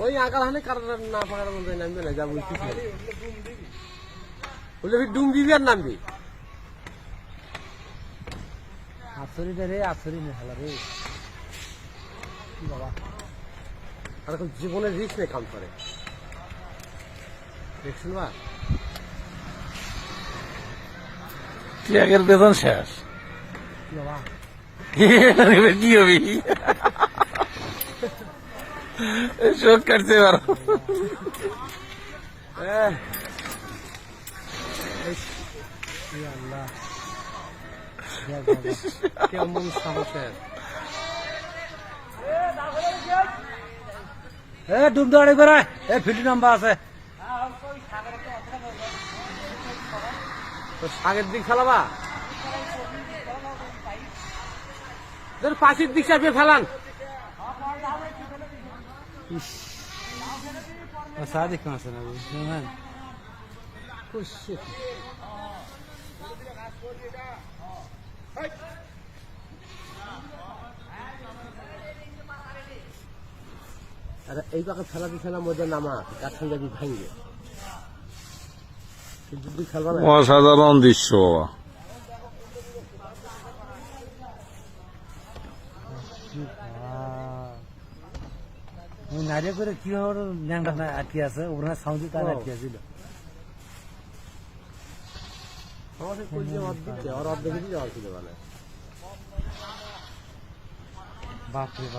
ওই আকার হানে কারণ না পাকার মধ্যে নামবে না, যা বুঝতেছি বলে ডুমবি আর নামবি আছরিটা রে, আছরি না খেলা রে বাবা। আর এখন জীবনের রিস্ক নিয়ে কাম করে দেখছেন বা ত্যাগের বেতন শেষ বাবা কি হবি শোক কাটতে পারো। আল্লাহ কেমন সাহসের ডুব দাঁড়ি বেড়ায় ফিল্ড নাম্বার আছে। তো আগের দিক ফেলাবা পাশের দিক চাপিয়ে ফেলান। সাদিক আছে না বুঝলেন এই পাকে ফেলাতে ফেলা মজা নামা কার সঙ্গে ভাঙবে কিন্তু দিক ফেলবা না। অসাধারণ দৃশ্য বাবা। নারিয়া করে কি ল্যাংটা আটকে আছে ওখানে সাউন্ডে তার আটকে আছিল আমাদের অর্ধেক অর্ধেক যাওয়া ছিল মানে বাপরে বাপ।